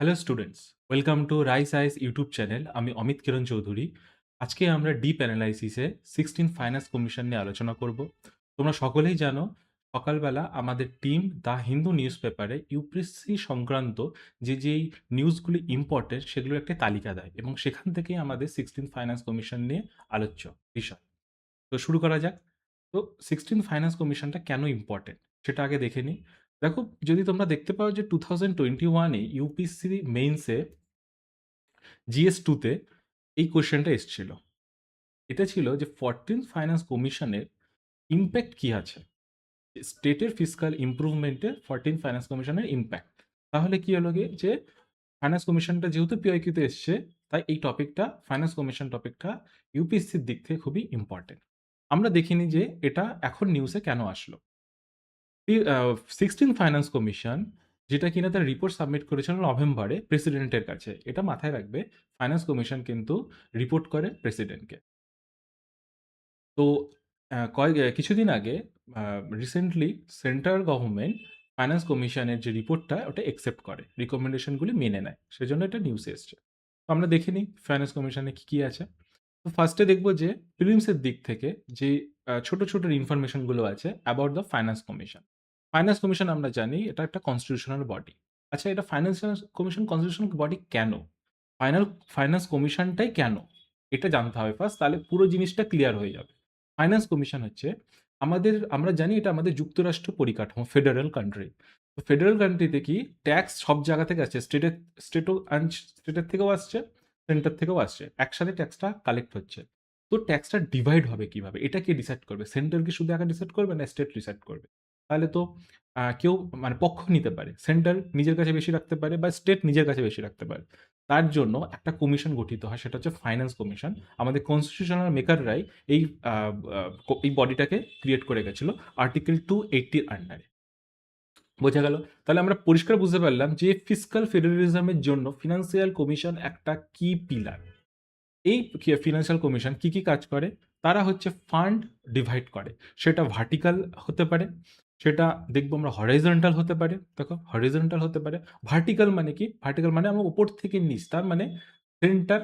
Hello students, welcome to Rise Ice YouTube channel. আমি অমিত কিরণ চৌধুরী। আজকে আমরা ডিপ অ্যানালাইসিসে 16 ফাইন্যান্স কমিশন নিয়ে আলোচনা করব। তোমরা সকলেই জানো, সকালবেলা আমাদের টিম দ্য হিন্দু নিউজ পেপারে ইউপিএসসি সংক্রান্ত যেই নিউজগুলি ইম্পর্টেন্ট সেগুলোর একটা তালিকা দেয় এবং সেখান থেকেই আমাদের 16 ফাইন্যান্স কমিশন নিয়ে আলোচ্য বিষয়। তো শুরু করা যাক। তো 16 ফাইন্যান্স কমিশনটা কেন ইম্পর্টেন্ট সেটা আগে দেখে নিই। দেখো, যদি তোমরা দেখতে পাও যে 2021 ইউপিএসসি মেইনসে জিএস 2 তে এই কোয়েশ্চেনটা এসেছিল। এটা ছিল যে 14th ফাইন্যান্স কমিশনের ইমপ্যাক্ট কি আছে? স্টেটের ফিসকাল ইমপ্রুভমেন্টে 14th ফাইন্যান্স কমিশনের ইমপ্যাক্ট। তাহলে কি হলো গিয়ে যে ফাইন্যান্স কমিশনটা যেহেতু পিআইকিউতে এসছে, তাই এই টপিকটা ফাইন্যান্স কমিশন টপিকটা ইউপিএসসির দিক থেকে খুবই ইম্পর্টেন্ট। আমরা দেখিনি যে এটা এখন নিউজে কেন আসলো। 16 ফাইন্যান্স কমিশন যেটা কিনা তার রিপোর্ট সাবমিট করেছিল নভেম্বরে প্রেসিডেন্টের কাছে। এটা মাথায় রাখবে, ফাইন্যান্স কমিশন কিন্তু রিপোর্ট করে প্রেসিডেন্টকে। তো কিছুদিন আগে রিসেন্টলি সেন্ট্রাল গভর্নমেন্ট ফাইন্যান্স কমিশনের যে রিপোর্টটা ওটা একসেপ্ট করে, রিকমেন্ডেশনগুলি মেনে নেয়। সেজন্য এটা নিউজে এসছে। তো আমরা দেখে নিই ফাইন্যান্স কমিশনে কি আছে। তো ফার্স্টে দেখব যে প্রিলিমসের দিক থেকে যে ছোট, ছোট ইনফরমেশনগুলো আছে about the finance commission. Finance commission আমরা জানি এটা একটা কনস্টিটিউশনাল বডি। আচ্ছা, এটা ফাইন্যান্স কমিশন কনস্টিটিউশনাল বডি কেন? ফাইনাল ফাইন্যান্স কমিশনটাই কেন? এটা জানতে হবে ফার্স্ট, তাহলে পুরো জিনিসটা ক্লিয়ার হয়ে যাবে। ফাইন্যান্স কমিশন হচ্ছে আমরা জানি এটা আমাদের যুক্তরাষ্ট্র পরিকাঠামো, ফেডারেল কান্ট্রি। তো ফেডারেল কান্ট্রিতে কি ট্যাক্স সব জায়গা থেকে আসছে, স্টেটের থেকেও আসছে, সেন্টার থেকেও আসছে। একসাথে ট্যাক্সটা কালেক্ট হচ্ছে। তো ট্যাক্সটা ডিভাইড হবে কিভাবে? এটা কে ডিসাইড করবে? সেন্টার কি শুধু একা ডিসাইড করবে না স্টেট ডিসাইড করবে? তাহলে তো কেউ মানে পক্ষ নিতে পারে। সেন্টার নিজের কাছে বেশি রাখতে পারে বা স্টেট নিজের কাছে বেশি রাখতে পারে। তার জন্য একটা কমিশন গঠিত হয়, সেটা হচ্ছে ফাইন্যান্স কমিশন। আমাদের কনস্টিটিউশনাল মেকাররাই এই আ আ এই বডিটাকে ক্রিয়েট করে গেছিল আর্টিকেল 280 এর আন্ডারে। বোঝা গেল? তাহলে আমরা পরিষ্কার বুঝতে পারলাম যে ফিসকাল ফেডারেলিজম এর জন্য ফিন্যান্সিয়াল কমিশন একটা কি পিলার। এই ফিন্যান্সিয়াল কমিশন কি কাজ করে? তারা হচ্ছে ফান্ড ডিভাইড করে। সেটা ভার্টিক্যাল হতে পারে, সেটা দেখবো আমরা হরাইজন্টাল হতে পারে। দেখো, হরাইজন্টাল হতে পারে। ভার্টিক্যাল মানে কি? ভার্টিক্যাল মানে আমরা উপর থেকে নিচ। তার মানে সেন্টার,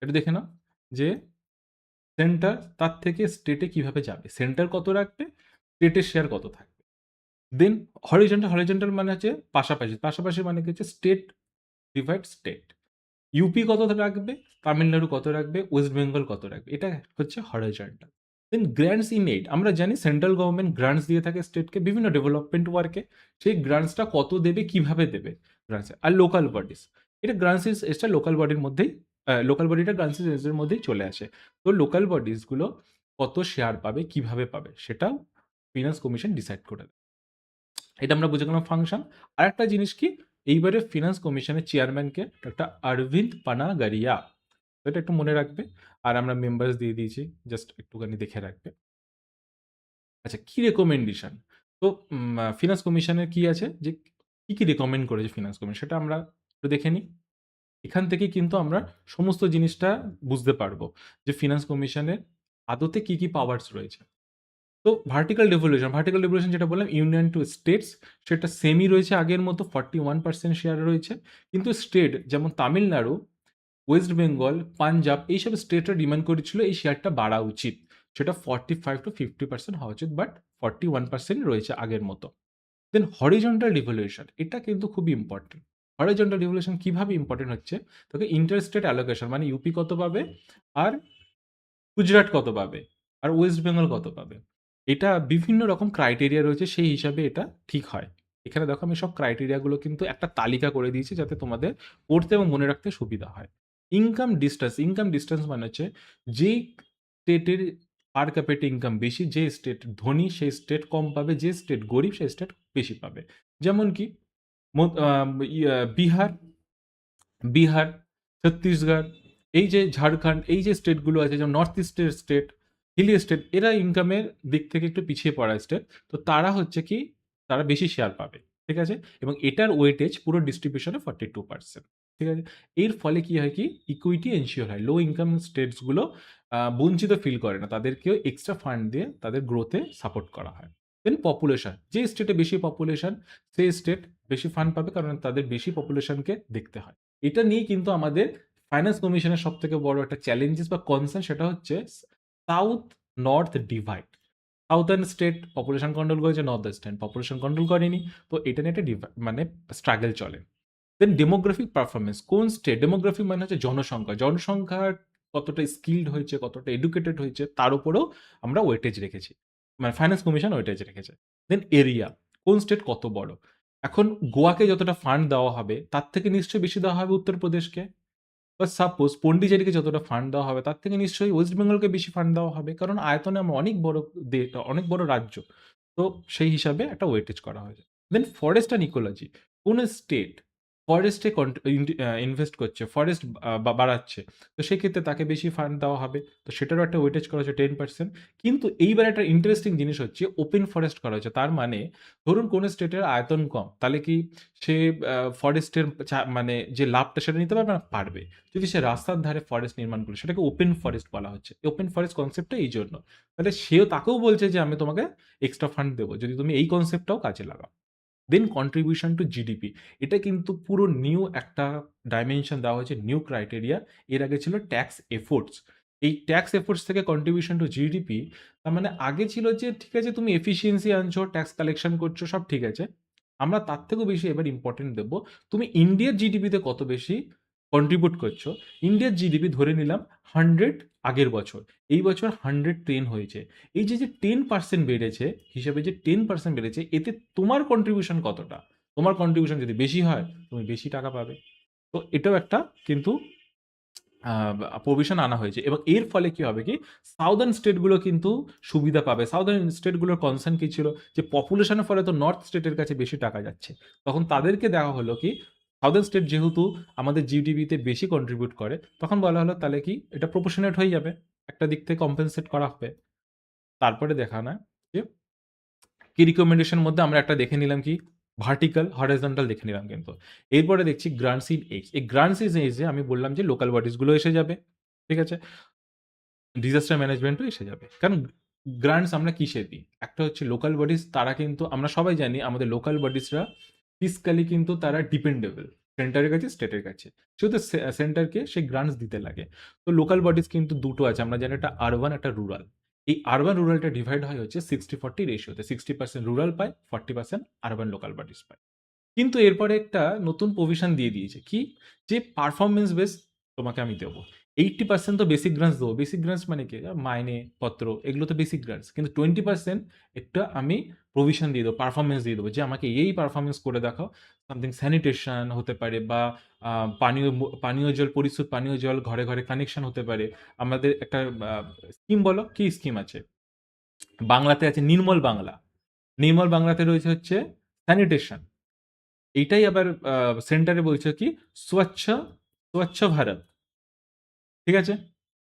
এটা দেখে নাও যে সেন্টার তার থেকে স্টেটে কিভাবে যাবে? সেন্টার কত রাখবে? স্টেটের শেয়ার কত থাকবে? দেন হরাইজন্টাল মানে হচ্ছে পাশাপাশি। পাশাপাশি মানে কি হচ্ছে স্টেট ডিভাইড স্টেট। ইউপি কত রাখবে, তামিলনাড়ু কত রাখবে, ওয়েস্ট বেঙ্গল কত রাখবে। এটা হচ্ছে horizontal. Then grants in aid, আমরা জানি সেন্ট্রাল গভর্নমেন্ট গ্র্যান্টস দিয়ে থাকে স্টেটকে বিভিন্ন ডেভেলপমেন্ট ওয়ার্কে। সেই গ্র্যান্টসটা কত দেবে, কিভাবে দেবে গ্র্যান্টস। আর লোকাল বডিজ, এটা গ্র্যান্টস এসটা লোকাল বডির মধ্যেই, লোকাল বডিটা গ্র্যান্টস এর মধ্যেই চলে আসে। তো লোকাল বডিজগুলো কত শেয়ার পাবে, কিভাবে পাবে সেটাও ফিনান্স কমিশন ডিসাইড করে দেয়। এটা আমরা বুঝে গেলাম ফাংশন। আরেকটা জিনিস কি, এইবারে ফিনান্স কমিশনের চেয়ারম্যানকে একটা অরবিন্দ পানাগারিয়া। তো এটা একটু মনে রাখবে। আর আমরা মেম্বার্স দিয়ে দিয়েছি, জাস্ট একটুখানি দেখে রাখবে। আচ্ছা, কি রেকমেন্ডেশন? তো ফিনান্স কমিশনের কি আছে যে কি রেকমেন্ড করেছে ফিনান্স কমিশন সেটা আমরা একটু দেখে নিই। এখান থেকে কিন্তু আমরা সমস্ত জিনিসটা বুঝতে পারবো যে ফিনান্স কমিশনের আদতে কি পাওয়ারস রয়েছে। তো ভার্টিক্যাল ডেভলিউশন যেটা বললাম, ইউনিয়ন টু স্টেটস, সেটা সেমই রয়েছে আগের মতো, 41% শেয়ার রয়েছে। কিন্তু স্টেট যেমন তামিলনাড়ু, ওয়েস্ট বেঙ্গল, পাঞ্জাব এইসব স্টেটরা ডিমান্ড করেছিল এই শেয়ারটা বাড়া উচিত। সেটা 45-50% হওয়া উচিত, বাট 41% রয়েছে আগের মতো। দেন হরিজন্টাল ডিভ্যালুয়েশন, এটা কিন্তু খুবই ইম্পর্টেন্ট। হরিজন্টাল ডিভ্যালুয়েশন কিভাবে ইম্পর্টেন্ট হচ্ছে? তোকে ইন্টার স্টেট অ্যালোকেশন মানে ইউপি কত পাবে, আর গুজরাট কত পাবে, আর ওয়েস্ট বেঙ্গল কত পাবে। এটা বিভিন্ন রকম ক্রাইটেরিয়া রয়েছে, সেই হিসাবে এটা ঠিক হয়। এখানে দেখো আমি সব ক্রাইটেরিয়াগুলো কিন্তু একটা তালিকা করে দিয়েছি যাতে তোমাদের পড়তে এবং মনে রাখতে সুবিধা হয়। ইনকাম ডিস্টেন্স মানে হচ্ছে যেই স্টেটের পার ক্যাপিটা ইনকাম বেশি, যে স্টেট ধনী সেই স্টেট কম পাবে, যে স্টেট গরিব সেই স্টেট বেশি পাবে। যেমন কি বিহার, বিহার, ছত্তিশগড়, এই যে ঝাড়খণ্ড, এই যে স্টেটগুলো আছে যেমন নর্থ ইস্টের স্টেট, হিলি স্টেট, এরা ইনকামের দিক থেকে একটু পিছিয়ে পড়া স্টেট। তো তারা হচ্ছে কি, তারা বেশি শেয়ার পাবে। ঠিক আছে? এবং এটার ওয়েটেজ পুরো ডিস্ট্রিবিউশনে 42%। ঠিক আছে? এর ফলে কি হয় কি, ইকুইটি এনশিওর হয়। লো ইনকাম স্টেটসগুলো বঞ্চিত ফিল করে না। তাদেরকেও এক্সট্রা ফান্ড দিয়ে তাদের গ্রোথে সাপোর্ট করা হয়। দেন পপুলেশন, যে স্টেটে বেশি পপুলেশন সেই স্টেট বেশি ফান্ড পাবে কারণ তাদের বেশি পপুলেশনকে দেখতে হয়। এটা নিয়েই কিন্তু আমাদের ফাইন্যান্স কমিশনের সবথেকে বড় একটা চ্যালেঞ্জেস বা কনসার্ন সেটা হচ্ছে south north divide. Southern state population control করেছে, নর্থ ইস্টার্ন পপুলেশন কন্ট্রোল করেনি। তো এটা নিয়ে একটা মানে স্ট্রাগল চলে। দেন ডেমোগ্রাফিক পারফরমেন্স, কোন স্টেট ডেমোগ্রাফি মানে হচ্ছে জনসংখ্যা, জনসংখ্যার কতটা স্কিল্ড হয়েছে, কতটা এডুকেটেড হয়েছে তার উপরেও আমরা ওয়েটেজ রেখেছি, মানে ফাইন্যান্স কমিশন ওয়েটেজ রেখেছে। দেন এরিয়া, কোন স্টেট কত বড়। এখন গোয়াকে যতটা ফান্ড দেওয়া হবে তার থেকে নিশ্চয়ই বেশি দেওয়া হবে উত্তরপ্রদেশকে, বা সাপোজ পন্ডিচেরিকে যতটা ফান্ড দেওয়া হবে তার থেকে নিশ্চয়ই ওয়েস্ট বেঙ্গলকে বেশি ফান্ড দেওয়া হবে, কারণ আয়তনে আমরা অনেক বড় অনেক বড় রাজ্য। তো সেই হিসাবে একটা ওয়েটেজ করা হয়েছে। দেন ফরেস্ট অ্যান্ড ইকোলজি, কোন স্টেট ফরেস্টে ইনভেস্ট করছে, ফরেস্ট বাড়াচ্ছে, তো সেক্ষেত্রে তাকে বেশি ফান্ড দেওয়া হবে। তো সেটারও একটা ওয়েটেজ করা হচ্ছে 10%। কিন্তু এইবার একটা ইন্টারেস্টিং জিনিস হচ্ছে ওপেন ফরেস্ট করা হয়েছে। তার মানে ধরুন কোন স্টেটের আয়তন কম, তাহলে কি সে ফরেস্টের মানে যে লাভটা সেটা নিতে পারবে না? পারবে। যদি সে রাস্তার ধারে ফরেস্ট নির্মাণ করে, সেটাকে ওপেন ফরেস্ট বলা হচ্ছে। ওপেন ফরেস্ট কনসেপ্টটা এই জন্য। তাহলে সেও তাকেও বলছে যে আমি তোমাকে এক্সট্রা ফান্ড দেবো যদি তুমি এই কনসেপ্টটাও কাজে লাগাও। দেন কন্ট্রিবিউশন টু জিডিপি, এটা কিন্তু পুরো নিউ একটা ডাইমেনশন দেওয়া হয়েছে, নিউ ক্রাইটেরিয়া। এর আগে ছিল ট্যাক্স এফোর্টস। এই ট্যাক্স এফোর্টস থেকে কন্ট্রিবিউশন টু জিডিপি, তার মানে আগে ছিল যে ঠিক আছে তুমি এফিসিয়েন্সি আনছো, ট্যাক্স কালেকশন করছো, সব ঠিক আছে। আমরা তার থেকেও বেশি এবার ইম্পর্টেন্ট দেবো তুমি ইন্ডিয়ার জিডিপিতে কত বেশি কন্ট্রিবিউট করছো। ইন্ডিয়ার জিডিপি ধরে নিলাম 100 আগের বছর, এই বছর 110 হয়েছে। এই যে 10% বেড়েছে, হিসাবে যে 10% বেড়েছে, এতে তোমার কন্ট্রিবিউশন কতটা? তোমার কন্ট্রিবিউশন যদি বেশি হয়, তুমি বেশি টাকা পাবে। তো এটাও একটা কিন্তু প্রভিশন আনা হয়েছে, এবং এর ফলে কি হবে কি সাউদার্ন স্টেটগুলো কিন্তু সুবিধা পাবে। সাউদার্ন স্টেটগুলোর কনসার্ন কি ছিল যে পপুলেশনের ফলে তো নর্থ স্টেটের কাছে বেশি টাকা যাচ্ছে, তখন তাদেরকে দেওয়া হলো কি সাউদার্ন স্টেট যেহেতু আমাদের জিডিপিতে বেশি কন্ট্রিবিউট করে, তখন বলা হলো তাহলে কি এটা প্রপোর্শনেট হয়ে যাবে, একটা দিক থেকে কম্পেনসেট করা হবে। তারপরে দেখা না যে কি রিকমেন্ডেশন মধ্যে আমরা একটা দেখে নিলাম কি ভার্টিক্যাল হরাইজন্টাল দেখে নিলাম, কিন্তু এরপরে দেখছি গ্রান্টস ইন এইজ। এই গ্রান্টস ইন এইজে আমি বললাম যে লোকাল বডিজ গুলো এসে যাবে, ঠিক আছে, ডিজাস্টার ম্যানেজমেন্টও এসে যাবে। কারণ গ্রান্টস আমরা কিসে দিই? একটা হচ্ছে লোকাল বডিজ, তারা কিন্তু আমরা সবাই জানি আমাদের লোকাল বডিজরা ফিসক্যালি কিন্তু তারা ডিপেন্ডেবল সেন্টারের কাছে, স্টেটের কাছে, শুধু সেন্টারকে সেই গ্রান্টস দিতে লাগে। তো লোকাল বডিজ কিন্তু দুটো আছে, আমরা জানি একটা আরবান, একটা রুরাল। এই আরবান রুরালটা ডিভাইড হয় হচ্ছে 60-40 রেশিওতে, 60% রুরাল পায়, 40% আরবান লোকাল বডিজ পায়। কিন্তু এরপরে একটা নতুন প্রভিশন দিয়ে দিয়েছে কি, যে পারফরমেন্স বেস তোমাকে আমি দেবো, 80% তো বেসিক গ্রান্টস দেবো। বেসিক গ্রান্টস মানে কি, মাইনে পত্র, এগুলো তো বেসিক গ্রান্টস, কিন্তু 20% একটা আমি প্রভিশন দিয়ে দেবো, পারফরমেন্স দিয়ে দেবো, যে আমাকে এই পারফরমেন্স করে দেখাও। সামথিং স্যানিটেশন হতে পারে, বা পানীয় জল, পরিশুদ্ধ পানীয় জল ঘরে ঘরে কানেকশন হতে পারে। আমাদের একটা স্কিম, বলো কি স্কিম আছে, বাংলাতে আছে নির্মল বাংলা। নির্মল বাংলাতে রয়েছে হচ্ছে স্যানিটেশন। এইটাই আবার সেন্টারে বলছে কি স্বচ্ছ স্বচ্ছ ভারত, ঠিক আছে।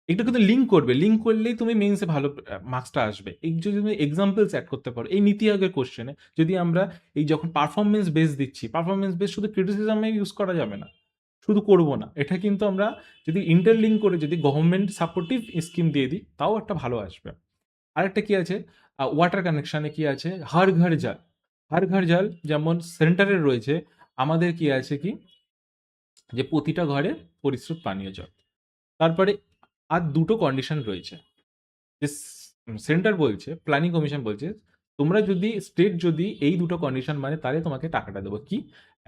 এটা কিন্তু লিঙ্ক করবে, লিঙ্ক করলেই তুমি মেন্সে ভালো মার্কসটা আসবে। এই যদি তুমি এক্সাম্পলস অ্যাড করতে পারো এই নীতি আয়োগের কোশ্চেনে, যদি আমরা এই যখন পারফরমেন্স বেস দিচ্ছি, পারফরমেন্স বেস শুধু ক্রিটিসিজমে ইউজ করা যাবে না, শুধু করব না, এটা কিন্তু আমরা যদি ইন্টারলিঙ্ক করে যদি গভর্নমেন্ট সাপোর্টিভ স্কিম দিয়ে দিই, তাও একটা ভালো আসবে। আরেকটা কি আছে, ওয়াটার কানেকশনে কি আছে, হর ঘর জল। হর ঘর জল যেমন সেন্টারের রয়েছে, আমাদের কি আছে কি, যে প্রতিটা ঘরে পরিশ্রুত পানীয় জল। তারপরে আর দুটো কন্ডিশন রয়েছে, যে সেন্টার বলছে, প্ল্যানিং কমিশন বলছে, তোমরা যদি স্টেট যদি এই দুটো কন্ডিশন মানে, তাহলে তোমাকে টাকাটা দেবো। কি,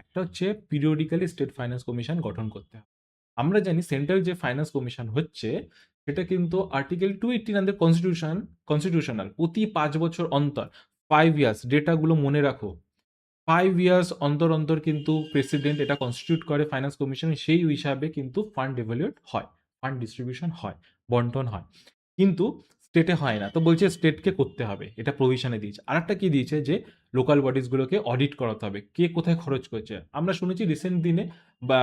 একটা হচ্ছে পিরিয়ডিক্যালি স্টেট ফাইন্যান্স কমিশন গঠন করতে হবে। আমরা জানি সেন্ট্রাল যে ফাইন্যান্স কমিশন হচ্ছে, সেটা কিন্তু আর্টিকেল 218 আমাদের কনস্টিটিউশনাল, প্রতি 5 বছর অন্তর, 5 ইয়ার্স, ডেটাগুলো মনে রাখো, 5 ইয়ার্স অন্তর অন্তর কিন্তু প্রেসিডেন্ট এটা কনস্টিটিউট করে ফাইন্যান্স কমিশন, সেই হিসাবে কিন্তু ফান্ড ডেভেলুয়েট হয়, ফান্ড ডিস্ট্রিবিউশন হয়, বন্টন হয়। কিন্তু স্টেটে হয় না, তো বলছে স্টেটকে করতে হবে, এটা প্রভিশনে দিয়েছে। আর একটা কি দিয়েছে, যে লোকাল বডিজগুলোকে অডিট করাতে হবে, কে কোথায় খরচ করছে। আমরা শুনেছি রিসেন্ট দিনে বা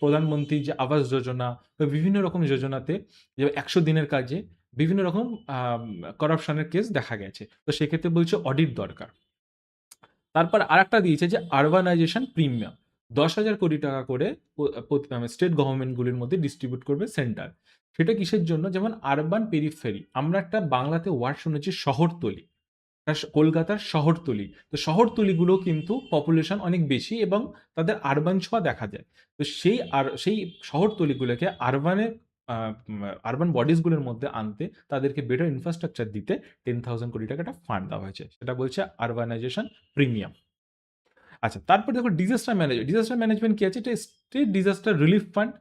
প্রধানমন্ত্রী যে আবাস যোজনা বা বিভিন্ন রকম যোজনাতে, যে 100 দিনের কাজে বিভিন্ন রকম করাপশনের কেস দেখা গেছে, তো সেক্ষেত্রে বলছে অডিট দরকার। তারপর আরেকটা দিয়েছে যে আরবানাইজেশন প্রিমিয়াম, 10,000 কোটি টাকা করে স্টেট গভর্নমেন্টগুলির মধ্যে ডিস্ট্রিবিউট করবে সেন্টার। সেটা কিসের জন্য, যেমন আরবান পেরিফেরি, আমরা একটা বাংলাতে ওয়ার্ড শুনেছি শহরতলি, কলকাতার শহরতলি। তো শহরতলিগুলো কিন্তু পপুলেশন অনেক বেশি এবং তাদের আরবান ছোঁয়া দেখা যায়। তো সেই শহরতলিগুলোকে আরবান বডিজ গুলোর মধ্যে আনতে, তাদেরকে বেটার ইনফ্রাস্ট্রাকচার দিতে 10,000 কোটি টাকা একটা ফান্ড দেওয়া হয়েছে। সেটা বলছে আরবানাইজেশন প্রিমিয়াম। আচ্ছা, তারপর দেখো ডিজাস্টার ম্যানেজমেন্ট কি আছে? এটা state disaster relief fund,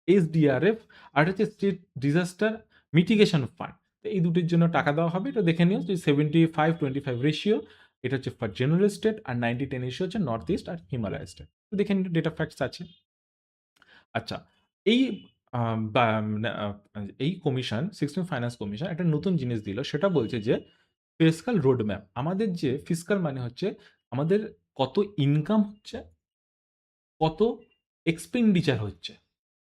SDRF, আর হচ্ছে স্টেট ডিজাস্টার মিটিগেশন ফান্ড। তো এই দুটির জন্য টাকা দেওয়া হবে। এটা দেখে নিও যে 75-25 রেশিও। এটা হচ্ছে ফর জেনারেল স্টেট, আর 90-10 রেশিও হচ্ছে নর্থ ইস্ট আর হিমালয় স্টেট। তো দেখে নিও, ডেটা ফ্যাক্টস আছে। আচ্ছা, এই এই কমিশন, 16 ফাইন্যান্স কমিশন একটা নতুন জিনিস দিল। সেটা বলছে যে ফিসকাল রোড ম্যাপ। আমাদের যে ফিসকাল মানে হচ্ছে আমাদের কত ইনকাম হচ্ছে, কত এক্সপেন্ডিচার হচ্ছে।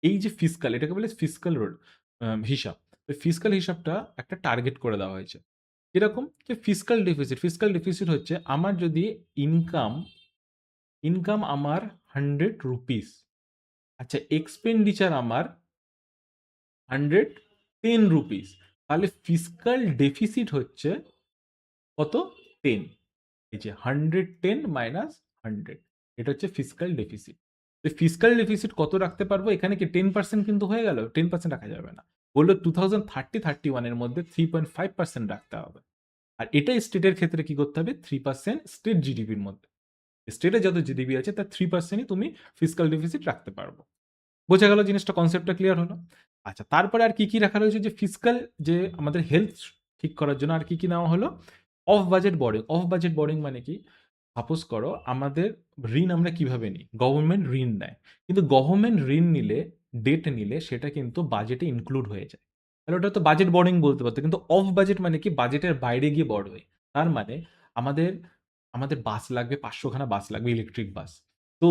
এই যে ফিসকাল, এটাকে বলে ফিসকাল রোড হিসাব। ফিসকাল হিসাবটা একটা টার্গেট করে দেওয়া হয়েছে। এরকম যে ফিসকাল ডেফিসিট হচ্ছে আমার যদি ইনকাম ইনকাম আমার 100 রুপিস, আচ্ছা এক্সপেন্ডিচার আমার 110 রুপিস, তাহলে ফিসকাল ডেফিসিট হচ্ছে কত? 10। এই যে 110 মাইনাস 100, এটা হচ্ছে ফিসকাল ডেফিসিট। তো ফিসকাল ডেফিসিট কত রাখতে পারবো? এখানে কি 10% কিন্তু হয়ে গেল? 10% রাখা যাবে না। বললো 2030-31 এর মধ্যে 3.5% রাখতে হবে। আর এটাই স্টেটের ক্ষেত্রে কি করতে হবে? 3% স্টেট জিডিপির মধ্যে। স্টেটে যত জিডিপি আছে তার 3%ই তুমি ফিসকাল ডেফিসিট রাখতে পারবো। বোঝা গেল জিনিসটা, কনসেপ্টটা ক্লিয়ার হলো? আচ্ছা, তারপরে আর কি কি রাখা রয়েছে? যে ফিসকাল, যে আমাদের হেলথ ঠিক করার জন্য আর কি কি নেওয়া হলো? Off budget boring. Of budget boring মানে কি? সাপোজ করো আমাদের ঋণ আমরা কিভাবে নিই? গভর্নমেন্ট ঋণ নেয়, কিন্তু গভর্নমেন্ট ঋণ নিলে, ডেট নিলে সেটা কিন্তু বাজেটে ইনক্লুড হয়ে যায়। তাহলে ওটা তো বাজেট বরিং বলতে পারতো। কিন্তু অফ বাজেট মানে কি? বাজেটের বাইরে গিয়ে বড়। তার মানে আমাদের আমাদের বাস লাগবে, 500 খানা বাস লাগবে, ইলেকট্রিক বাস। তো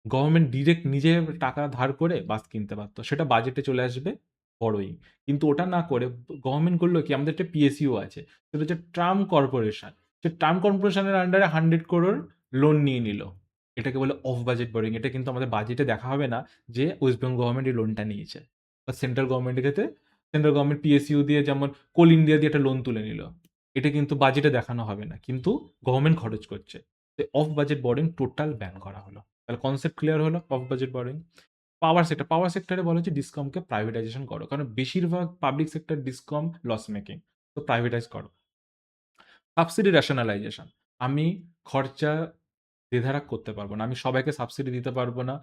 গভর্নমেন্ট ডিরেক্ট নিজে টাকা ধার করে বাস কিনতে পারতো, সেটা বাজেটে চলে আসবে বড়ই। কিন্তু ওটা না করে গভর্নমেন্ট করলো কি, আমাদের একটা পিএসইউ আছে, সেটা হচ্ছে ট্রাম কর্পোরেশন। সে ট্রাম কর্পোরেশনের আন্ডারে 100 crore লোন নিয়ে নিল। এটাকে বলে অফ বাজেট বোরিং। এটা কিন্তু আমাদের বাজেটে দেখা হবে না যে ওয়েস্ট বেঙ্গল গভর্নমেন্ট এই লোনটা নিয়েছে। বা সেন্ট্রাল গভর্নমেন্টের ক্ষেত্রে সেন্ট্রাল গভর্নমেন্ট পিএসইউ দিয়ে, যেমন কোল ইন্ডিয়া দিয়ে একটা লোন তুলে নিল, এটা কিন্তু বাজেটে দেখানো হবে না, কিন্তু গভর্নমেন্ট খরচ করছে। Off budget borrowing total ban করা হলো। তাহলে কনসেপ্ট ক্লিয়ার হলো অফ বাজেট বোরিং। পাওয়ার সেক্টরে বলা হচ্ছে ডিসকমকে প্রাইভেটাইজেশন করো, কারণ বেশিরভাগ public sector discom loss making, তো প্রাইভেটাইজ করো। Subsidy rationalization. আমি খরচা বেধারাক করতে পারবো না, আমি সবাইকে সাবসিডি দিতে পারবো না।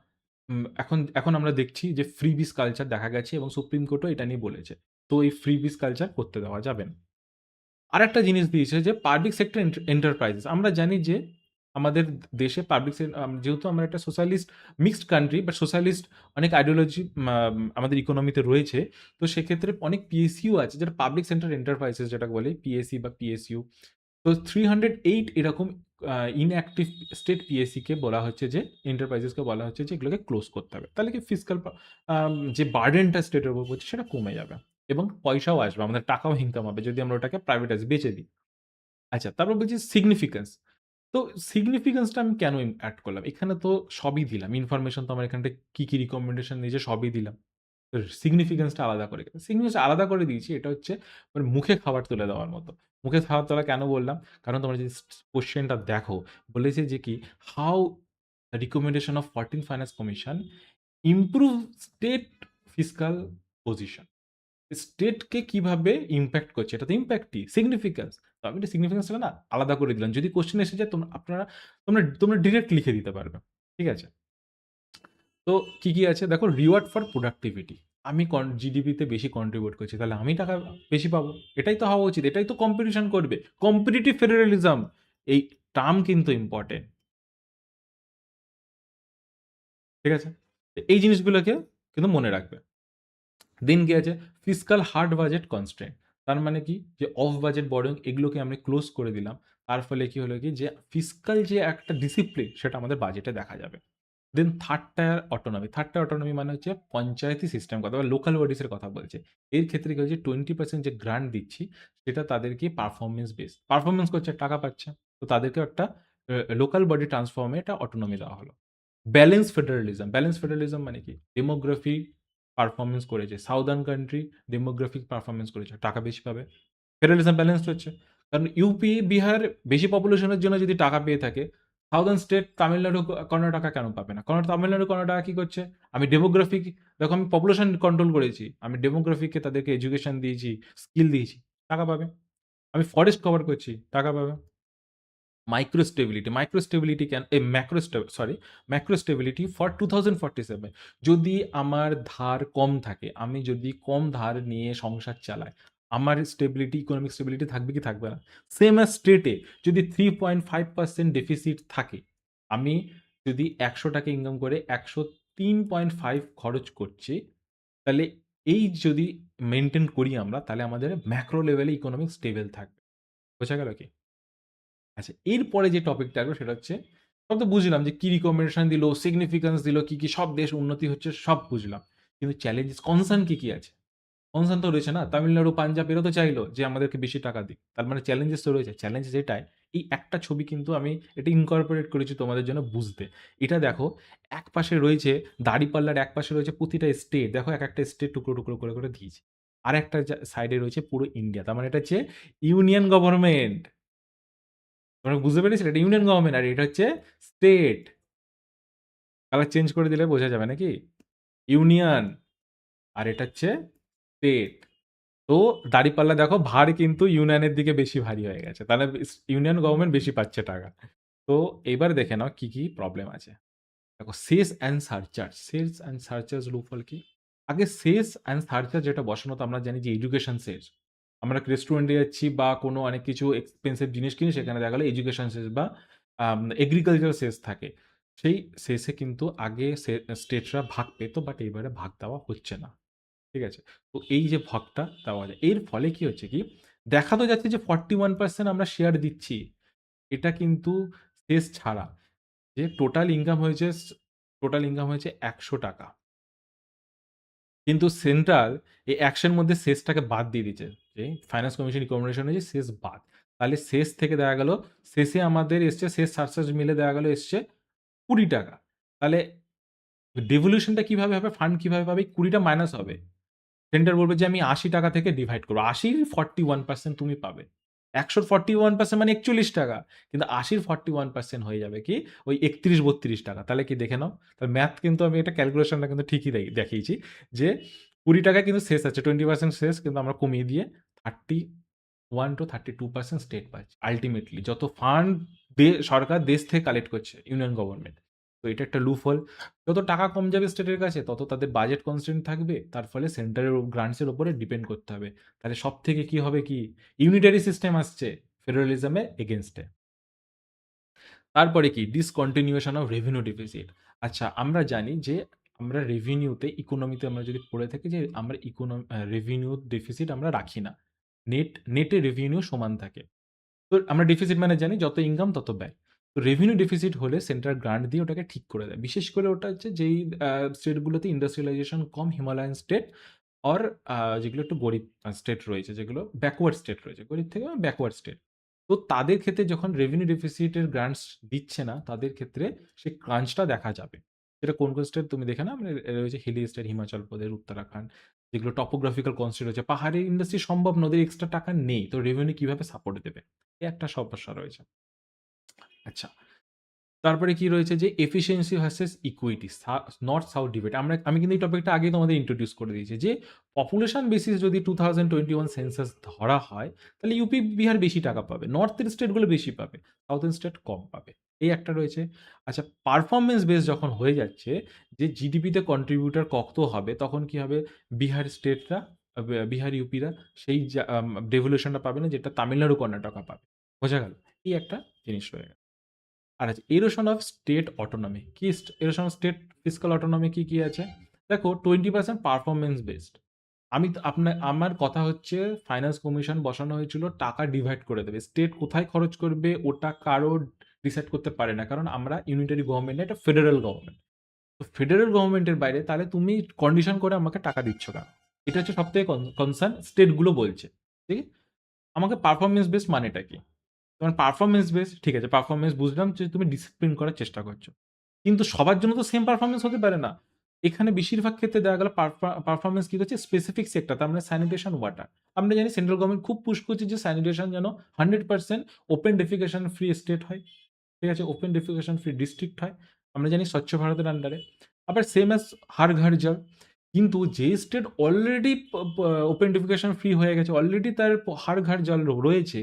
এখন এখন আমরা দেখছি যে ফ্রিবিস কালচার দেখা গেছে এবং সুপ্রিম কোর্টও এটা নিয়ে বলেছে। তো এই ফ্রিবিস কালচার করতে দেওয়া যাবে না। আরেকটা জিনিস দিয়েছে যে পাবলিক সেক্টর এন্টারপ্রাইজেস। আমরা জানি যে আমাদের দেশে যেহেতু আমরা একটা socialist mixed country, but socialist অনেক আইডিওলজি আমাদের ইকোনমিতে রয়েছে। তো সেক্ষেত্রে অনেক পিএসইউ আছে যেটা পাবলিক সেক্টর এন্টারপ্রাইজেস যেটা বলে পিএসসি বা পিএসইউ। তো 308 এরকম ইনঅ্যাক্টিভ স্টেট পিএসসি কে বলা হচ্ছে যে, এন্টারপ্রাইজেসকে বলা হচ্ছে যে এগুলোকে ক্লোজ করতে হবে। তাহলে কি ফিসকাল যে বার্ডেনটা স্টেটের উপর পড়ছে সেটা কমে যাবে এবং পয়সাও আসবে, আমাদের টাকাও ইনকাম হবে যদি আমরা ওটাকে প্রাইভেটাইজ বেচে দিই। আচ্ছা, তারপর বলছি সিগনিফিকেন্স। তো সিগনিফিকেন্সটা আমি কেন অ্যাড করলাম? এখানে তো সবই দিলাম। ইনফরমেশন তো আমার এখানটায় কি, কি রিকমেন্ডেশন নিয়েছে সবই দিলাম। তো সিগনিফিকেন্সটা আলাদা করে সিগনিফিকেন্স আলাদা করে দিয়েছি। এটা হচ্ছে মানে মুখে খাবার তুলে দেওয়ার মতো। মুখে খাবার তোলা কেন বললাম? কারণ তোমরা যদি কোয়েশ্চেনটা দেখো, বলেছে যে কি, how recommendation of 14 finance commission improve state fiscal position. স্টেটকে কিভাবে ইমপ্যাক্ট করছে, এটা তো ইমপ্যাক্টই সিগনিফিকেন্স। তো আমি এটা সিগনিফিকেন্সটা না আলাদা করে দিলাম। যদি কোশ্চেন এসে যায় তোমরা ডিরেক্ট লিখে দিতে পারবে। ঠিক আছে? তো কি, কি আছে দেখো? Reward for productivity. আমি জিডিপিতে বেশি কন্ট্রিবিউট করছি, তাহলে আমি টাকা বেশি পাবো। এটাই তো হওয়া উচিত। এটাই তো কম্পিটিশন করবে। কম্পিটিটিভ ফেডারালিজম, এই টার্ম কিন্তু ইম্পর্টেন্ট। ঠিক আছে? এই জিনিসগুলোকে কিন্তু মনে রাখবে। দেন কি আছে? Fiscal hard budget constraint. তার মানে কি? যে অফ বাজেট বরং এগুলোকে আমি ক্লোজ করে দিলাম। তার ফলে কি হলো কি? যে ফিসকাল যে একটা ডিসিপ্লিন সেটা আমাদের বাজেটে দেখা যাবে। Then third tier autonomy. Third tier autonomy মানে হচ্ছে পঞ্চায়েতি সিস্টেম কথা বা লোকাল বডিজ এর কথা বলছে। এর ক্ষেত্রে কি হচ্ছে? 20% যে গ্রান্ট দিচ্ছি সেটা তাদেরকে পারফরম্যান্স বেস। পারফরম্যান্স করছে, টাকা পাচ্ছে। তো তাদেরকেও একটা লোকাল বডি ট্রান্সফর্মে একটা অটোনমি দেওয়া হলো। Balance federalism. ব্যালেন্স ফেডারালিজম মানে কি? ডেমোগ্রাফি পারফরম্যান্স করেছে। সাউদার্ন কান্ট্রি ডেমোগ্রাফিক পারফরম্যান্স করেছে। টাকা বেশি পাবে। ফেডারালিজম ব্যালেন্সড হচ্ছে। কারণ ইউপি, বিহার বেশি পপুলেশনের জন্য যদি টাকা পেয়ে থাকে, সাউদার্ন স্টেট তামিলনাড়ু, কর্ণাটকা কেন পাবে না? তামিলনাড়ু, কর্ণাটকা কি করছে? আমি ডেমোগ্রাফিক, দেখো আমি পপুলেশন কন্ট্রোল করেছি, আমি ডেমোগ্রাফিককে তাদেরকে এডুকেশন দিয়েছি, স্কিল দিয়েছি, টাকা পাবে। আমি ফরেস্ট কভার করছি, টাকা পাবে। Micro stability can a macro sorry macro stability for 2047। যদি আমার ধার কম থাকে, আমি যদি কম ধার নিয়ে সংসার চালাই, আমার স্টেবিলিটি, ইকোনমিক স্টেবিলিটি থাকবে কি থাকবে না? সেম অ্যাজ স্টেটে যদি 3.5% ডেফিসিট থাকে, আমি যদি 100 টাকা ইনকাম করে 103.5 খরচ করছি, তাহলে এই যদি মেনটেন করি আমরা, তাহলে আমাদের ম্যাক্রো লেভেলে ইকোনমিক স্টেবল থাকবে। বোঝা গেল কি? আচ্ছা, এরপরে যে টপিকটা আসবে সেটা হচ্ছে, সব তো বুঝলাম যে কি রিকমেন্ডেশন দিল, সিগনিফিকেন্স দিল, কি সব দেশ উন্নতি হচ্ছে সব বুঝলাম। কিন্তু চ্যালেঞ্জেস, কনসার্ন কি আছে? কনসার্ন তো রয়েছে না? তামিলনাড়ু, পাঞ্জাব এরা তো চাইলো যে আমাদেরকে বেশি টাকা দিক। তার মানে চ্যালেঞ্জেস তো রয়েছে। চ্যালেঞ্জ যেটাই, এই একটা ছবি কিন্তু আমি এটা ইনকর্পোরেট করেছি তোমাদের জন্য বুঝতে। এটা দেখো, একপাশে রয়েছে দাঁড়িপাল্লার, একপাশে রয়েছে প্রতিটা স্টেট। দেখো একেকটা স্টেট টুকরো করে দিয়েছে। আরেকটা সাইডে রয়েছে পুরো ইন্ডিয়া। তার মানে এটা হচ্ছে ইউনিয়ন গভর্নমেন্ট। তোমরা বুঝতে পেরেছিলে? এটা ইউনিয়ন গভর্নমেন্ট আর এটা হচ্ছে স্টেট। কালার চেঞ্জ করে দিলে বোঝা যাবে নাকি? ইউনিয়ন আর এটা হচ্ছে স্টেট। তো দাঁড়িপাল্লা দেখো ভার কিন্তু ইউনিয়নের দিকে বেশি ভারী হয়ে গেছে। তাহলে ইউনিয়ন গভর্নমেন্ট বেশি পাচ্ছে টাকা। তো এবার দেখে নাও কি প্রবলেম আছে। দেখো, cess and surcharge. Cess and surcharge loophole কি? আগে সেস অ্যান্ড সারচার্জ যেটা বসানো, তো আমরা জানি যে এডুকেশন সেস। আমরা রেস্টুরেন্টে যাচ্ছি বা কোনো অনেক কিছু এক্সপেন্সিভ জিনিস কিনি, সেখানে দেখা গেলো এডুকেশন সেস বা এগ্রিকালচার সেস থাকে। সেই সেসে কিন্তু আগে স্টেটরা ভাগ পেত, বাট এইবারে ভাগ দেওয়া হচ্ছে না। ঠিক আছে? তো এই যে ভাগটা দেওয়া যায়, এর ফলে কি হচ্ছে কি, দেখা তো যাচ্ছে যে 41% আমরা শেয়ার দিচ্ছি। এটা কিন্তু সেস ছাড়া, যে টোটাল ইনকাম হয়েছে ১০০ টাকা। কিন্তু সেন্ট্রাল এই ১০০ এর মধ্যে সেসটাকে বাদ দিয়ে দিচ্ছে। যে ফাইন্যান্স কমিশন রিকমেন্ডেশন হয়েছে সেস বাদ। তাহলে সেস থেকে দেখা গেল, সেসে আমাদের এসছে, সেস সারচার্জ মিলে দেখা গেল এসছে ২০ টাকা। তাহলে ডেভলিউশনটা কিভাবে হবে? ফান্ড কিভাবে পাবে? ২০টা মাইনাস হবে। সেন্টার বলবে যে আমি ৮০ টাকা থেকে ডিভাইড করবো। ৮০-র 41% তুমি পাবে। ১০০-র 41% মানে ৪১ টাকা। কিন্তু ৮০-র 41% হয়ে যাবে কি? ওই ৩১-৩২ টাকা। তাহলে কি দেখে নাও? তাহলে ম্যাথ কিন্তু আমি এটা ক্যালকুলেশনটা কিন্তু ঠিকই দেখিয়েছি যে ২০ টাকায় কিন্তু শেষ আছে, 20% শেষ, কিন্তু আমরা কমিয়ে দিয়ে 31-32% স্টেট পাচ্ছে। আল্টিমেটলি যত ফান্ড সরকার দেশ থেকে কালেক্ট করছে, ইউনিয়ন গভর্নমেন্ট। তো এটা একটা লুপ হোল। যত টাকা কম যাবে স্টেটের কাছে, তত তাদের বাজেট কনস্ট্রেন্ট থাকবে। তার ফলে সেন্টারের গ্রান্টসের উপরে ডিপেন্ড করতে হবে। তাহলে সব থেকে কি হবে কি? ইউনিটারি সিস্টেম আসছে ফেডারেলিজমের এগেনস্টে। তারপরে কি? ডিসকন্টিনিউয়েশন অফ রেভিনিউ ডেফিসিট। আচ্ছা, আমরা জানি যে আমরা রেভিনিউতে, ইকোনমিতে আমরা যদি পড়ে থাকি যে আমরা রেভিনিউ ডেফিসিট আমরা রাখি না। নেটে রেভিনিউ সমান থাকে। তো আমরা ডেফিসিট মানে জানি যত ইনকাম তত ব্যয়। তো রেভিনিউ ডেফিসিট হলে সেন্ট্রাল গ্রান্ট দিয়ে ওটাকে ঠিক করে দেয়। বিশেষ করে ওটা হচ্ছে যেই স্টেটগুলোতে ইন্ডাস্ট্রিয়ালাইজেশন কম, হিমালয়ান স্টেট, অর যেগুলো একটু গরিব স্টেট রয়েছে, যেগুলো ব্যাকওয়ার্ড স্টেট রয়েছে, গরিব থেকে ব্যাকওয়ার্ড স্টেট। তো তাদের ক্ষেত্রে যখন রেভিনিউ ডেফিসিটের গ্রান্টস দিচ্ছে না, তাদের ক্ষেত্রে সেই ক্রাঞ্চটা দেখা যাবে। সেটা কোন স্টেট তুমি দেখে না, মানে রয়েছে হিলি স্টেট, হিমাচল প্রদেশ, উত্তরাখণ্ড, যেগুলো টপোগ্রাফিক্যাল কনস্ট্রেন্ট রয়েছে, পাহাড়ি ইন্ডাস্ট্রি সম্ভব, নদীর এক্সট্রা টাকা নেই, তো রেভিনিউ কিভাবে সাপোর্ট দেবে? এই একটা সমস্যা রয়েছে। আচ্ছা, তারপরে কি রয়েছে যে efficiency versus equity, north south debate. আমি কিন্তু এই টপিকটা আগেই তোমাদের ইন্ট্রোডিউস করে দিয়েছি যে পপুলেশন বেসিস যদি 2021 সেন্সাস ধরা হয়, তাহলে ইউপি, বিহার বেশি টাকা পাবে, নর্থের স্টেটগুলো বেশি পাবে, সাউথের স্টেট কম পাবে। এই একটা রয়েছে। আচ্ছা, পারফরমেন্স বেস যখন হয়ে যাচ্ছে, যে জিডিপিতে কন্ট্রিবিউটার কত হবে, তখন কি হবে? বিহার স্টেটরা, বিহার ইউপিরা সেই ডেভলিউশনটা পাবে না, যেটা তামিলনাড়ু, কর্ণাটকা পাবে। বোঝা গেল? এই একটা জিনিস রয়ে গেল। আর আছে এরোশন অফ স্টেট অটোনমি। কি erosion of state fiscal autonomy কি আছে? দেখো, 20% পারফরমেন্স বেসড। আমি তো আমার কথা হচ্ছে, ফাইন্যান্স কমিশন বসানো হয়েছিল টাকা ডিভাইড করে দেবে। স্টেট কোথায় খরচ করবে ওটা কারো ডিসাইড করতে পারে না, কারণ আমরা ইউনিটারি গভর্নমেন্ট, এটা ফেডারেল গভর্নমেন্ট। তো ফেডারেল গভর্নমেন্টের বাইরে তাহলে তুমি কন্ডিশন করে আমাকে টাকা দিচ্ছ কেন? এটা হচ্ছে সব থেকে কনসার্ন স্টেটগুলো বলছে। ঠিক আছে? আমাকে পারফরমেন্স বেস মানেটা কি? তোমার পারফরমেন্স বেস, ঠিক আছে, পারফরমেন্স বুঝলাম যে তুমি ডিসিপ্লিন করার চেষ্টা করছো। কিন্তু সবার জন্য তো সেম পারফরমেন্স হতে পারে না। এখানে বেশিরভাগ ক্ষেত্রে দেখা গেল পারফরম্যান্স কি হচ্ছে স্পেসিফিক সেক্টর, তার মানে স্যানিটেশন, ওয়াটার। আমরা জানি সেন্ট্রাল গভর্নমেন্ট খুব পুশ করছে যে স্যানিটেশন যেন 100% ওপেন ডেফিকেশন ফ্রি স্টেট হয়। ঠিক আছে? ওপেন ডেফিকেশন ফ্রি ডিস্ট্রিক্ট হয়। আমরা জানি স্বচ্ছ ভারতের আন্ডারে। আবার সেম অ্যাজ হর ঘর জল। কিন্তু যে state already open defecation free হয়ে গেছে, অলরেডি তার হর ঘর জল রয়েছে,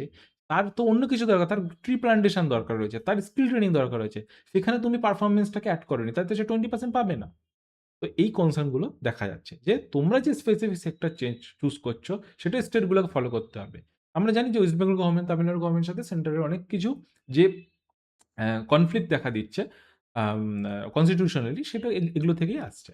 তার তো অন্য কিছু দরকার, তার ট্রি প্লান্টেশন দরকার রয়েছে, তার স্কিল ট্রেনিং দরকার রয়েছে। সেখানে তুমি পারফরমেন্সটাকে অ্যাড করোনি, তাতে সে 20% পাবে না। তো এই কনসার্ন গুলো দেখা যাচ্ছে যে তোমরা যে স্পেসিফিক সেক্টর চুজ করছো সেটা স্টেটগুলোকে ফলো করতে হবে। আমরা জানি যে ওয়েস্ট বেঙ্গল গভর্নমেন্ট, তামিলনাড়ু গভর্নমেন্টের সাথে সেন্টারের অনেক কিছু যে কনফ্লিক্ট দেখা দিচ্ছে কনস্টিটিউশনালি, সেটা এগুলো থেকেই আসছে।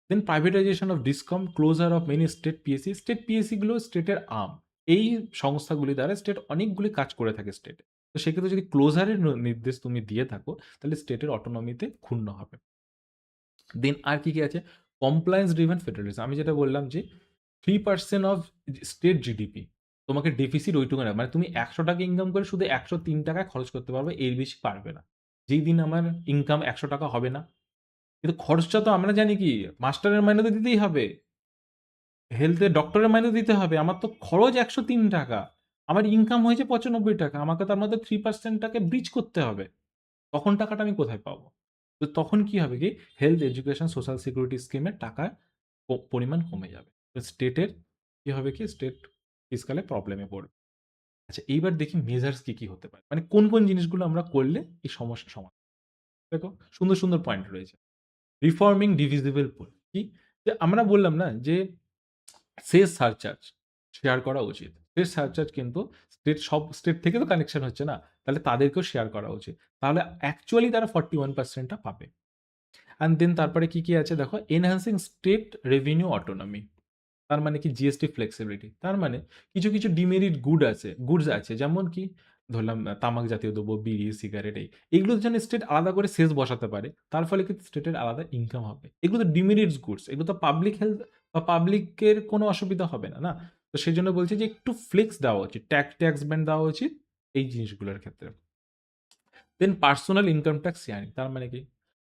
Then privatisation of discom, closure of many state PSC. State PSC গুলো স্টেটের আর্ম। এই সংস্থাগুলি দ্বারা স্টেট অনেকগুলি কাজ করে থাকে স্টেটে। তো সেক্ষেত্রে যদি ক্লোজারের নির্দেশ তুমি দিয়ে থাকো, তাহলে স্টেটের অটোনমিতে ক্ষুণ্ণ হবে। দেন আর কি আছে? Compliance driven federalism. আমি যেটা বললাম যে 3% অফ স্টেট জিডিপি তোমাকে ডেফিসিট ওইটুকু না, মানে তুমি 100 টাকা ইনকাম করে শুধু 103 টাকা খরচ করতে পারবে, এর বেশি পারবে না। যেই দিন আমার ইনকাম 100 টাকা হবে না, কিন্তু খরচটা তো আমরা জানি কি, মাস্টারের মাইনে তো দিতেই হবে, হেলথে ডক্টরের মাইনে দিতে হবে, আমার তো খরচ 103 টাকা, আমার ইনকাম হয়েছে 95 টাকা, আমাকে তার মধ্যে 3%টাকে ব্রিজ করতে হবে। তখন টাকাটা আমি কোথায় পাবো? তো তখন কি হবে কি, হেলথ, এডুকেশন, সোশ্যাল সিকিউরিটি স্কিমের টাকার পরিমাণ কমে যাবে। তো স্টেটের কি হবে কি, স্টেট ফিসকালে প্রবলেমে পড়বে। আচ্ছা, এইবার দেখি মেজার্স কি হতে পারে, মানে কোন জিনিসগুলো আমরা করলে এই সমস্যা সমাধান। দেখো, সুন্দর সুন্দর পয়েন্ট রয়েছে। রিফর্মিং ডিভিজিবল পুল কি, যে আমরা বললাম না যে সেস সারচার্জ শেয়ার করা উচিত। সেস সারচার্জ কিন্তু সব স্টেট থেকে তো কানেকশন হচ্ছে না, তাহলে তাদেরকেও শেয়ার করা উচিত। তাহলে অ্যাকচুয়ালি তারা 41%টা পাবে। অ্যান্ড দেন তারপরে কি আছে দেখো, এনহ্যান্সিং স্টেট রেভিনিউ অটোনমি। তার মানে কি, জিএসটি ফ্লেক্সিবিলিটি। তার মানে কিছু ডিমেরিট গুডস আছে, যেমন কি ধরলাম তামাক জাতীয় দ্রব্য, বিড়ি, সিগারেট, এইগুলো যেন স্টেট আলাদা করে সেস বসাতে পারে, তার ফলে কিন্তু স্টেটের আলাদা ইনকাম হবে। এগুলো তো ডিমেরিটস গুডস, এগুলো তো পাবলিক হেলথ বা পাবলিকের কোনো অসুবিধা হবে না, না? তো সেই জন্য বলছি যে একটু ফ্লেক্স দেওয়া উচিত, ট্যাক্স ব্যান্ড দেওয়া উচিত এই জিনিসগুলোর ক্ষেত্রে। দেন পার্সোনাল ইনকাম ট্যাক্স শেয়ারিং। তার মানে কি,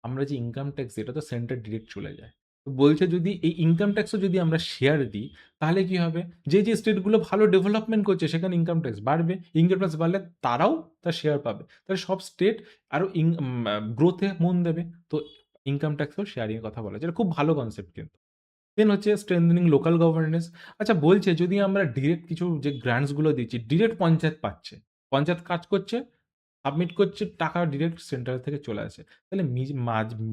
আমরা যে ইনকাম ট্যাক্স, এটা তো সেন্টার ডিরেক্ট চলে যায়। তো বলছে যদি এই ইনকাম ট্যাক্সও যদি আমরা শেয়ার দিই, তাহলে কি হবে, যে স্টেটগুলো ভালো ডেভেলপমেন্ট করছে সেখানে ইনকাম ট্যাক্স বাড়বে, ইনকাম ট্যাক্স বাড়লে তারাও তার শেয়ার পাবে, তাহলে সব স্টেট আরও গ্রোথে মন দেবে। তো ইনকাম ট্যাক্সও শেয়ারিং এর কথা বলা যায়, এটা খুব ভালো কনসেপ্ট কিন্তু। দেন হচ্ছে স্ট্রেংথেনিং লোকাল গভর্নেন্স। আচ্ছা, বলছে যদি আমরা ডিরেক্ট কিছু যে গ্রান্টস গুলো দিচ্ছি, ডিরেক্ট পঞ্চায়েত পাচ্ছে, পঞ্চায়েত কাজ করছে, সাবমিট করছে, টাকা ডিরেক্ট সেন্টার থেকে চলে আসে, তাহলে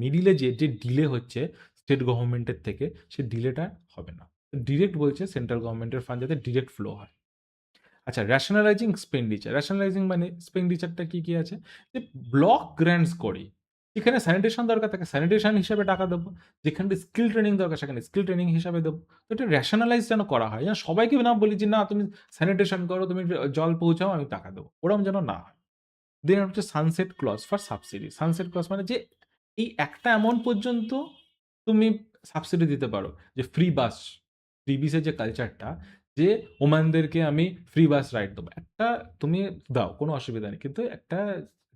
মিডিলে যে ডিলে হচ্ছে স্টেট গভর্নমেন্টের থেকে, সে ডিলেটা হবে না। ডিরেক্ট বলছে সেন্ট্রাল গভর্নমেন্টের ফান্ড যাতে ডিরেক্ট ফ্লো হয়। আচ্ছা, রেশনালাইজিং এক্সপেন্ডিচার। রেশনালাইজিং মানে এক্সপেন্ডিচারটা কি আছে, যে ব্লক গ্র্যান্টস করি, যেখানে স্যানিটেশন দরকার থাকে স্যানিটেশন হিসাবে টাকা দেবো, যেখানে স্কিল ট্রেনিং দরকার সেখানে স্কিল ট্রেনিং হিসাবে দেবো। তো এটা রেশনালাইজ যেন করা হয়, যেন সবাইকে না বলি যে না তুমি স্যানিটেশন করো, তুমি জল পৌঁছাও, আমি টাকা দেবো, ওরকম যেন না হয়। দেন হচ্ছে sunset clause for subsidy. Sunset clause মানে যে এই একটা অ্যামাউন্ট পর্যন্ত তুমি সাবসিডি দিতে পারো, যে ফ্রি বাস, ফ্রি বিসের যে কালচারটা, যে ওমানদেরকে আমি ফ্রি বাস রাইড দেবো, একটা তুমি দাও, কোনো অসুবিধা নেই, কিন্তু একটা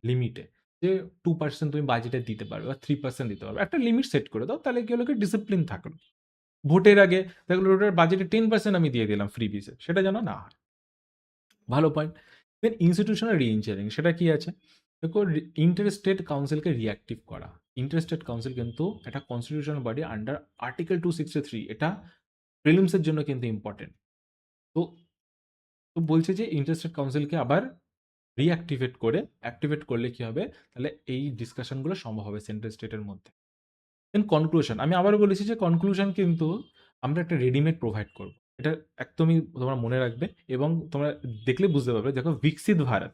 লিমিটে, যে 2% তুমি বাজেটে দিতে পারবে বা 3% দিতে পারবে, একটা লিমিট সেট করে দাও, তাহলে কি হলো, কি ডিসিপ্লিন থাকলো। ভোটের আগে দেখলো ওটার বাজেটে 10% আমি দিয়ে দিলাম ফ্রি বিসে, সেটা যেন না হয়। ভালো পয়েন্ট। দেন ইনস্টিটিউশনাল রি-ইঞ্জিনিয়ারিং, সেটা কি আছে? দেখো, ইন্টার স্টেট কাউন্সিলকে রিঅ্যাক্টিভ করা। ইন্টার স্টেট কাউন্সিল কিন্তু একটা কনস্টিটিউশনাল বডি আন্ডার আর্টিকেল 263, এটা প্রিলিমসের জন্য কিন্তু ইম্পর্টেন্ট। তো তো বলছে যে ইন্টার স্টেট কাউন্সিলকে আবার অ্যাক্টিভেট করলে কি হবে, তাহলে এই ডিসকাশনগুলো সম্ভব হবে সেন্ট্রাল স্টেটের মধ্যে। দেন কনক্লুশন, আমি আবারও বলেছি যে কনক্লুশন কিন্তু আমরা একটা রেডিমেড প্রোভাইড করব। এটা একদমই তোমরা মনে রাখবে, এবং তোমরা দেখলে বুঝতে পারবে। দেখো, বিকশিত ভারত,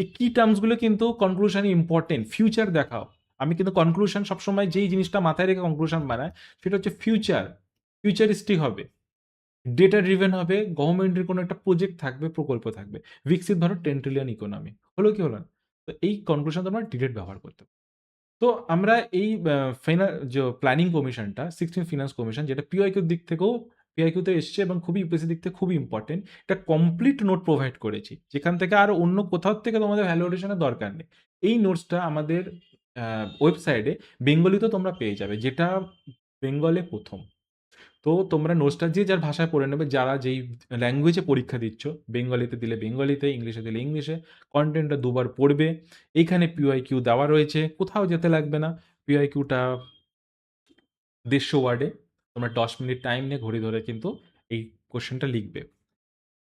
এই কি টার্মসগুলো কিন্তু কনক্লুশনে ইম্পর্টেন্ট, ফিউচার দেখাও। আমি কিন্তু কনক্লুশন সবসময় যেই জিনিসটা মাথায় রেখে কনক্লুশন বানায়, সেটা হচ্ছে ফিউচারিস্টিক হবে, ডেটা ড্রিভেন হবে, গভর্নমেন্টের কোনো একটা প্রজেক্ট থাকবে, প্রকল্প থাকবে। বিকশিত ভারত 10 ট্রিলিয়ন ইকোনমি হলো কি হলো না? তো এই কনক্লুশন তোমরা ডিরেক্ট ব্যবহার করতে পারো। তো আমরা এই যে প্ল্যানিং কমিশনটা, 16 ফিনান্স কমিশন, যেটা পিওয়াইকিউর দিক থেকেও পিওয়াইকিউতে এসছে এবং খুবই ইউপিএসসি দিক থেকে খুবই ইম্পর্টেন্ট, এটা কমপ্লিট নোট প্রোভাইড করেছি, যেখান থেকে আর অন্য কোথাও থেকে তোমাদের ভ্যালিডেশনের দরকার নেই। এই নোটসটা আমাদের ওয়েবসাইটে বেঙ্গলিতেও তোমরা পেয়ে যাবে, যেটা বেঙ্গলে ১ম। তো তোমরা নোটসটা যে যার ভাষায় পড়ে নেবে, যারা যেই ল্যাঙ্গুয়েজে পরীক্ষা দিচ্ছ, বেঙ্গলিতে দিলে বেঙ্গলিতে, ইংলিশে দিলে ইংলিশে, কনটেন্টটা দুবার পড়বে। এইখানে পিওয়াইকিউ দেওয়া রয়েছে, কোথাও যেতে লাগবে না। পিওয়াইকিউটা ১৫০ ওয়ার্ডে, তোমরা ১০ মিনিট টাইম নিয়ে ঘড়ি ধরে কিন্তু এই কোয়েশ্চেনটা লিখবে।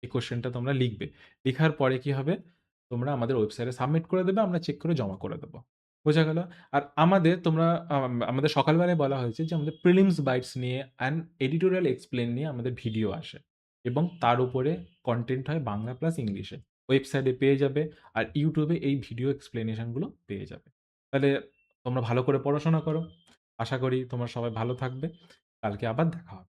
এই কোয়েশ্চেনটা তোমরা লিখবে। লিখার পরে কি হবে? তোমরা আমাদের ওয়েবসাইটে সাবমিট করে দেবে, আমরা চেক করে জমা করে দেব। বোঝা গেল? আর আমাদের তোমরা আমাদের সকালবেলায় বলা হয়েছে যে আমাদের প্রিলিমস বাইটস নিয়ে অ্যান্ড এডিটোরিয়াল এক্সপ্লেইন নিয়ে আমাদের ভিডিও আসে এবং তার উপরে কনটেন্ট হয় বাংলা প্লাস ইংলিশে। ওয়েবসাইটে পেয়ে যাবে আর YouTube এ এই ভিডিও এক্সপ্লেনেশন গুলো পেয়ে যাবে। তাহলে তোমরা ভালো করে পড়াশোনা করো। আশা করি তোমরা সবাই ভালো থাকবে। কালকে আবার দেখা হবে।